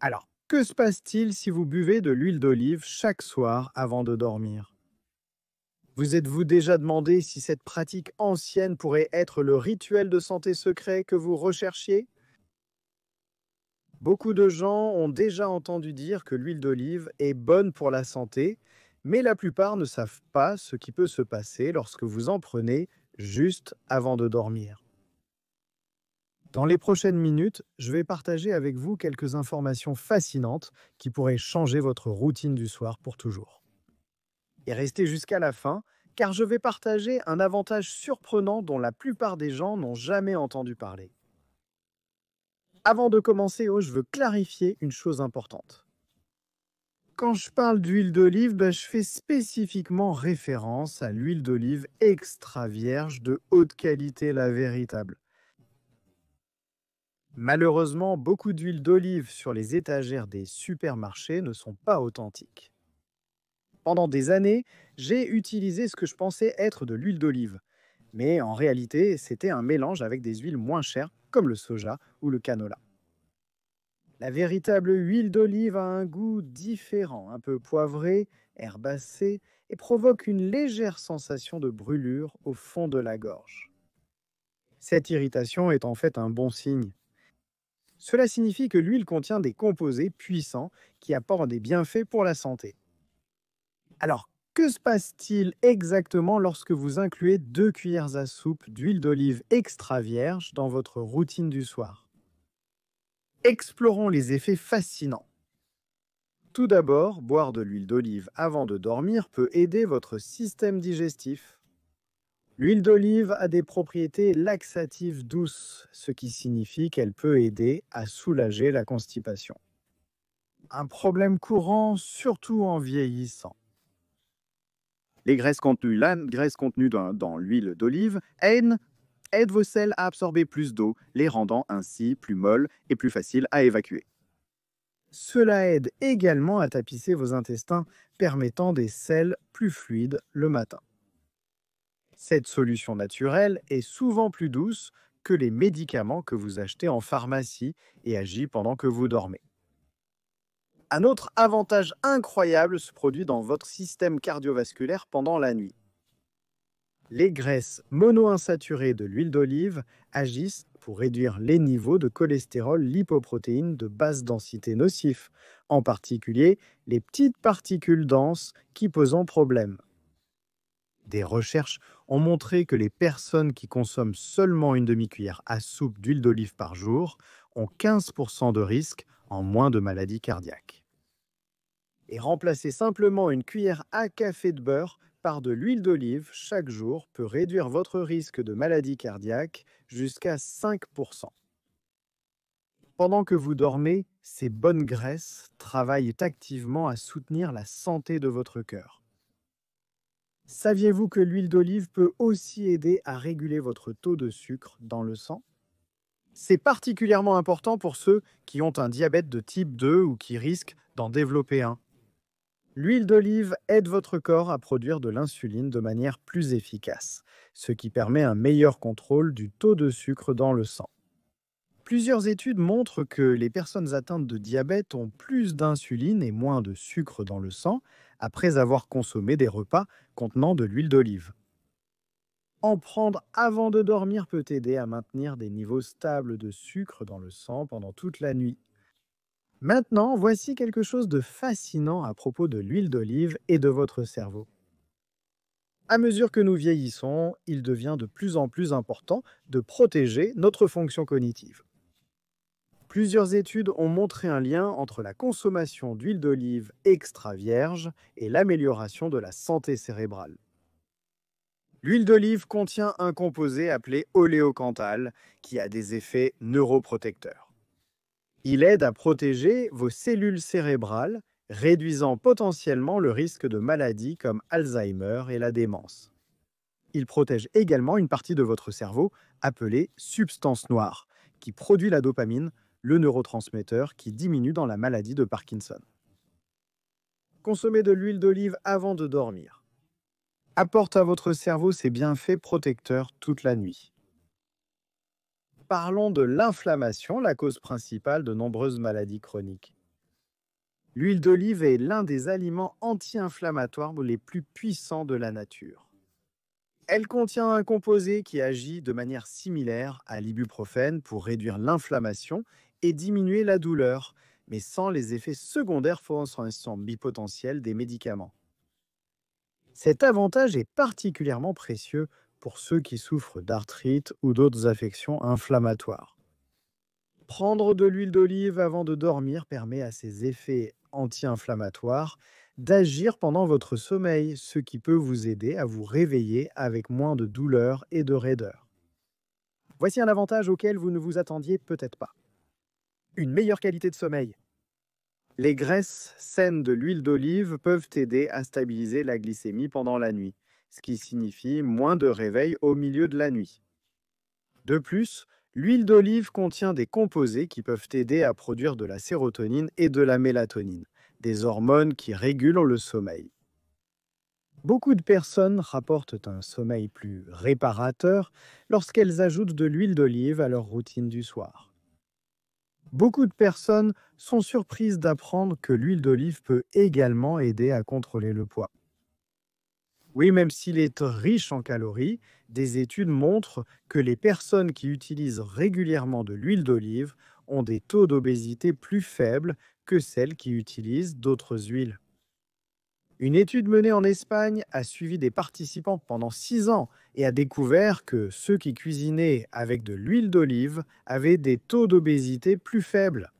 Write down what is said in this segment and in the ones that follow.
Alors, que se passe-t-il si vous buvez de l'huile d'olive chaque soir avant de dormir? Vous êtes-vous déjà demandé si cette pratique ancienne pourrait être le rituel de santé secret que vous recherchiez? Beaucoup de gens ont déjà entendu dire que l'huile d'olive est bonne pour la santé, mais la plupart ne savent pas ce qui peut se passer lorsque vous en prenez juste avant de dormir. Dans les prochaines minutes, je vais partager avec vous quelques informations fascinantes qui pourraient changer votre routine du soir pour toujours. Et restez jusqu'à la fin, car je vais partager un avantage surprenant dont la plupart des gens n'ont jamais entendu parler. Avant de commencer, je veux clarifier une chose importante. Quand je parle d'huile d'olive, je fais spécifiquement référence à l'huile d'olive extra vierge de haute qualité, la véritable. Malheureusement, beaucoup d'huiles d'olive sur les étagères des supermarchés ne sont pas authentiques. Pendant des années, j'ai utilisé ce que je pensais être de l'huile d'olive. Mais en réalité, c'était un mélange avec des huiles moins chères, comme le soja ou le canola. La véritable huile d'olive a un goût différent, un peu poivré, herbacé, et provoque une légère sensation de brûlure au fond de la gorge. Cette irritation est en fait un bon signe. Cela signifie que l'huile contient des composés puissants qui apportent des bienfaits pour la santé. Alors, que se passe-t-il exactement lorsque vous incluez 2 cuillères à soupe d'huile d'olive extra vierge dans votre routine du soir? Explorons les effets fascinants. Tout d'abord, boire de l'huile d'olive avant de dormir peut aider votre système digestif. L'huile d'olive a des propriétés laxatives douces, ce qui signifie qu'elle peut aider à soulager la constipation. Un problème courant, surtout en vieillissant. Les graisses contenues, la graisse contenue dans l'huile d'olive aide vos selles à absorber plus d'eau, les rendant ainsi plus molles et plus faciles à évacuer. Cela aide également à tapisser vos intestins, permettant des selles plus fluides le matin. Cette solution naturelle est souvent plus douce que les médicaments que vous achetez en pharmacie et agit pendant que vous dormez. Un autre avantage incroyable se produit dans votre système cardiovasculaire pendant la nuit. Les graisses monoinsaturées de l'huile d'olive agissent pour réduire les niveaux de cholestérol lipoprotéines de basse densité nocifs, en particulier les petites particules denses qui posent problème. Des recherches ont montré que les personnes qui consomment seulement une demi-cuillère à soupe d'huile d'olive par jour ont 15% de risque en moins de maladies cardiaques. Et remplacer simplement une cuillère à café de beurre par de l'huile d'olive chaque jour peut réduire votre risque de maladie cardiaque jusqu'à 5%. Pendant que vous dormez, ces bonnes graisses travaillent activement à soutenir la santé de votre cœur. Saviez-vous que l'huile d'olive peut aussi aider à réguler votre taux de sucre dans le sang? C'est particulièrement important pour ceux qui ont un diabète de type 2 ou qui risquent d'en développer un. L'huile d'olive aide votre corps à produire de l'insuline de manière plus efficace, ce qui permet un meilleur contrôle du taux de sucre dans le sang. Plusieurs études montrent que les personnes atteintes de diabète ont plus d'insuline et moins de sucre dans le sang après avoir consommé des repas contenant de l'huile d'olive. En prendre avant de dormir peut aider à maintenir des niveaux stables de sucre dans le sang pendant toute la nuit. Maintenant, voici quelque chose de fascinant à propos de l'huile d'olive et de votre cerveau. À mesure que nous vieillissons, il devient de plus en plus important de protéger notre fonction cognitive. Plusieurs études ont montré un lien entre la consommation d'huile d'olive extra vierge et l'amélioration de la santé cérébrale. L'huile d'olive contient un composé appelé oléocanthal qui a des effets neuroprotecteurs. Il aide à protéger vos cellules cérébrales, réduisant potentiellement le risque de maladies comme Alzheimer et la démence. Il protège également une partie de votre cerveau appelée substance noire, qui produit la dopamine, le neurotransmetteur qui diminue dans la maladie de Parkinson. Consommez de l'huile d'olive avant de dormir. Apporte à votre cerveau ses bienfaits protecteurs toute la nuit. Parlons de l'inflammation, la cause principale de nombreuses maladies chroniques. L'huile d'olive est l'un des aliments anti-inflammatoires les plus puissants de la nature. Elle contient un composé qui agit de manière similaire à l'ibuprofène pour réduire l'inflammation et diminuer la douleur, mais sans les effets secondaires phosphorescents bipotentiels des médicaments. Cet avantage est particulièrement précieux pour ceux qui souffrent d'arthrite ou d'autres affections inflammatoires. Prendre de l'huile d'olive avant de dormir permet à ces effets anti-inflammatoires d'agir pendant votre sommeil, ce qui peut vous aider à vous réveiller avec moins de douleur et de raideur. Voici un avantage auquel vous ne vous attendiez peut-être pas. Une meilleure qualité de sommeil. Les graisses saines de l'huile d'olive peuvent aider à stabiliser la glycémie pendant la nuit, ce qui signifie moins de réveil au milieu de la nuit. De plus, l'huile d'olive contient des composés qui peuvent aider à produire de la sérotonine et de la mélatonine, des hormones qui régulent le sommeil. Beaucoup de personnes rapportent un sommeil plus réparateur lorsqu'elles ajoutent de l'huile d'olive à leur routine du soir. Beaucoup de personnes sont surprises d'apprendre que l'huile d'olive peut également aider à contrôler le poids. Oui, même s'il est riche en calories, des études montrent que les personnes qui utilisent régulièrement de l'huile d'olive ont des taux d'obésité plus faibles que celles qui utilisent d'autres huiles. Une étude menée en Espagne a suivi des participants pendant 6 ans et a découvert que ceux qui cuisinaient avec de l'huile d'olive avaient des taux d'obésité plus faibles.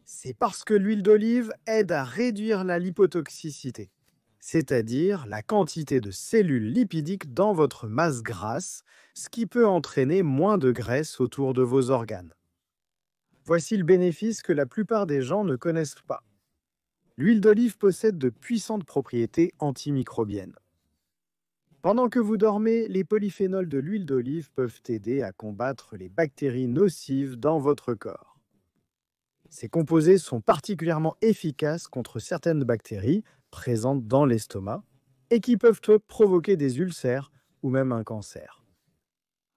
C'est parce que l'huile d'olive aide à réduire la lipotoxicité, c'est-à-dire la quantité de cellules lipidiques dans votre masse grasse, ce qui peut entraîner moins de graisse autour de vos organes. Voici le bénéfice que la plupart des gens ne connaissent pas. L'huile d'olive possède de puissantes propriétés antimicrobiennes. Pendant que vous dormez, les polyphénols de l'huile d'olive peuvent aider à combattre les bactéries nocives dans votre corps. Ces composés sont particulièrement efficaces contre certaines bactéries présentes dans l'estomac et qui peuvent provoquer des ulcères ou même un cancer.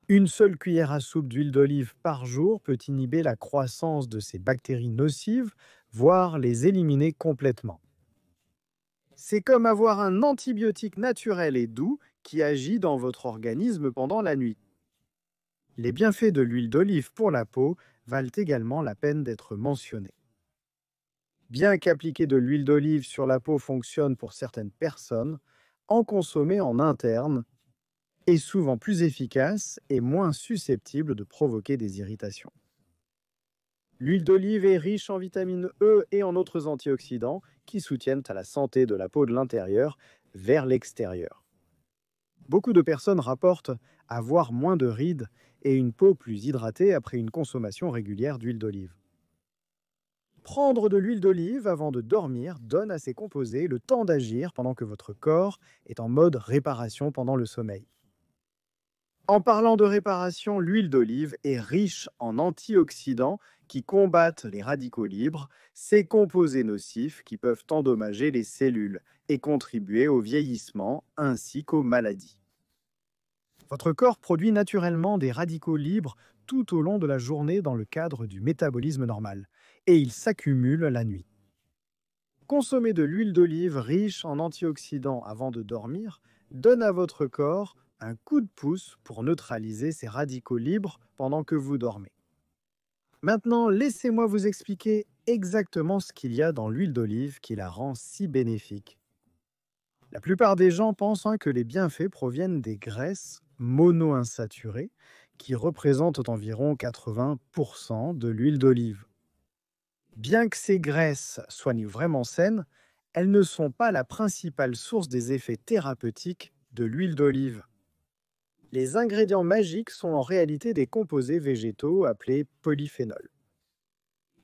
Une seule cuillère à soupe d'huile d'olive par jour peut inhiber la croissance de ces bactéries nocives, voire les éliminer complètement. C'est comme avoir un antibiotique naturel et doux qui agit dans votre organisme pendant la nuit. Les bienfaits de l'huile d'olive pour la peau valent également la peine d'être mentionnés. Bien qu'appliquer de l'huile d'olive sur la peau fonctionne pour certaines personnes, en consommer en interne est souvent plus efficace et moins susceptible de provoquer des irritations. L'huile d'olive est riche en vitamine E et en autres antioxydants qui soutiennent à la santé de la peau de l'intérieur vers l'extérieur. Beaucoup de personnes rapportent avoir moins de rides et une peau plus hydratée après une consommation régulière d'huile d'olive. Prendre de l'huile d'olive avant de dormir donne à ces composés le temps d'agir pendant que votre corps est en mode réparation pendant le sommeil. En parlant de réparation, l'huile d'olive est riche en antioxydants qui combattent les radicaux libres, ces composés nocifs qui peuvent endommager les cellules et contribuer au vieillissement ainsi qu'aux maladies. Votre corps produit naturellement des radicaux libres tout au long de la journée dans le cadre du métabolisme normal, et ils s'accumulent la nuit. Consommer de l'huile d'olive riche en antioxydants avant de dormir donne à votre corps un coup de pouce pour neutraliser ces radicaux libres pendant que vous dormez. Maintenant, laissez-moi vous expliquer exactement ce qu'il y a dans l'huile d'olive qui la rend si bénéfique. La plupart des gens pensent que les bienfaits proviennent des graisses monoinsaturées qui représentent environ 80% de l'huile d'olive. Bien que ces graisses soient vraiment saines, elles ne sont pas la principale source des effets thérapeutiques de l'huile d'olive. Les ingrédients magiques sont en réalité des composés végétaux appelés polyphénols.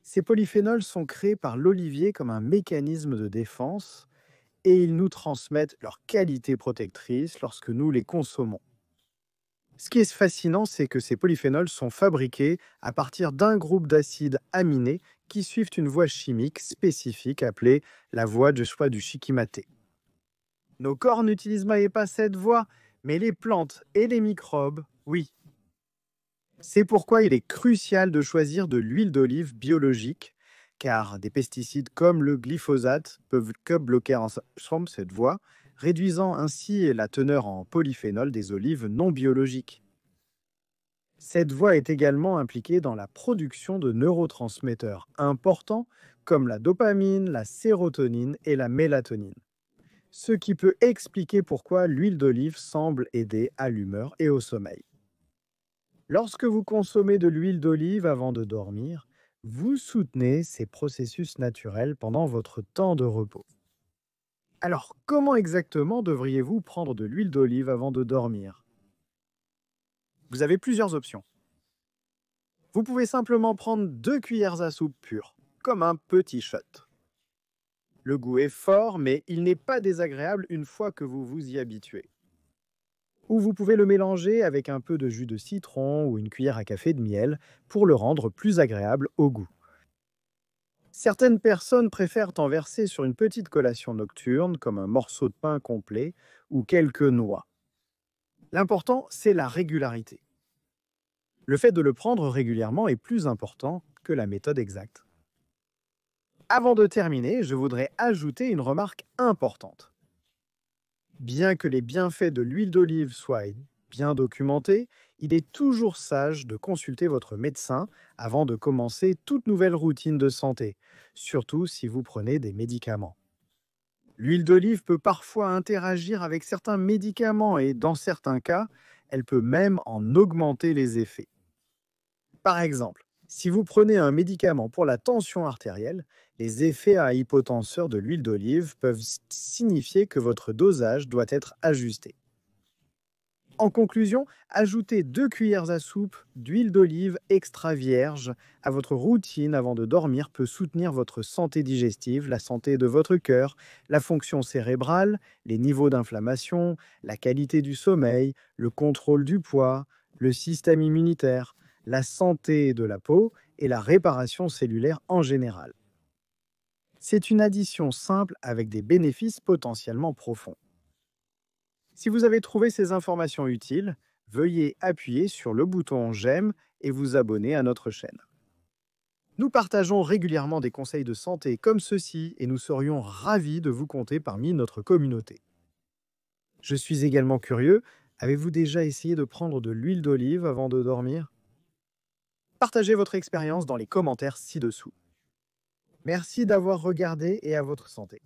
Ces polyphénols sont créés par l'olivier comme un mécanisme de défense et ils nous transmettent leur qualité protectrice lorsque nous les consommons. Ce qui est fascinant, c'est que ces polyphénols sont fabriqués à partir d'un groupe d'acides aminés qui suivent une voie chimique spécifique appelée la voie de choix du shikimate. Nos corps n'utilisent pas cette voie, mais les plantes et les microbes, oui. C'est pourquoi il est crucial de choisir de l'huile d'olive biologique, car des pesticides comme le glyphosate peuvent que bloquer ensemble cette voie, réduisant ainsi la teneur en polyphénol des olives non biologiques. Cette voie est également impliquée dans la production de neurotransmetteurs importants comme la dopamine, la sérotonine et la mélatonine, ce qui peut expliquer pourquoi l'huile d'olive semble aider à l'humeur et au sommeil. Lorsque vous consommez de l'huile d'olive avant de dormir, vous soutenez ces processus naturels pendant votre temps de repos. Alors, comment exactement devriez-vous prendre de l'huile d'olive avant de dormir? Vous avez plusieurs options. Vous pouvez simplement prendre 2 cuillères à soupe pures, comme un petit shot. Le goût est fort, mais il n'est pas désagréable une fois que vous vous y habituez. Ou vous pouvez le mélanger avec un peu de jus de citron ou une cuillère à café de miel pour le rendre plus agréable au goût. Certaines personnes préfèrent en verser sur une petite collation nocturne, comme un morceau de pain complet ou quelques noix. L'important, c'est la régularité. Le fait de le prendre régulièrement est plus important que la méthode exacte. Avant de terminer, je voudrais ajouter une remarque importante. Bien que les bienfaits de l'huile d'olive soient bien documentés, il est toujours sage de consulter votre médecin avant de commencer toute nouvelle routine de santé, surtout si vous prenez des médicaments. L'huile d'olive peut parfois interagir avec certains médicaments et dans certains cas, elle peut même en augmenter les effets. Par exemple, si vous prenez un médicament pour la tension artérielle, les effets à hypotenseur de l'huile d'olive peuvent signifier que votre dosage doit être ajusté. En conclusion, ajoutez 2 cuillères à soupe d'huile d'olive extra vierge à votre routine avant de dormir peut soutenir votre santé digestive, la santé de votre cœur, la fonction cérébrale, les niveaux d'inflammation, la qualité du sommeil, le contrôle du poids, le système immunitaire, la santé de la peau et la réparation cellulaire en général. C'est une addition simple avec des bénéfices potentiellement profonds. Si vous avez trouvé ces informations utiles, veuillez appuyer sur le bouton j'aime et vous abonner à notre chaîne. Nous partageons régulièrement des conseils de santé comme ceux-ci et nous serions ravis de vous compter parmi notre communauté. Je suis également curieux, avez-vous déjà essayé de prendre de l'huile d'olive avant de dormir? Partagez votre expérience dans les commentaires ci-dessous. Merci d'avoir regardé et à votre santé.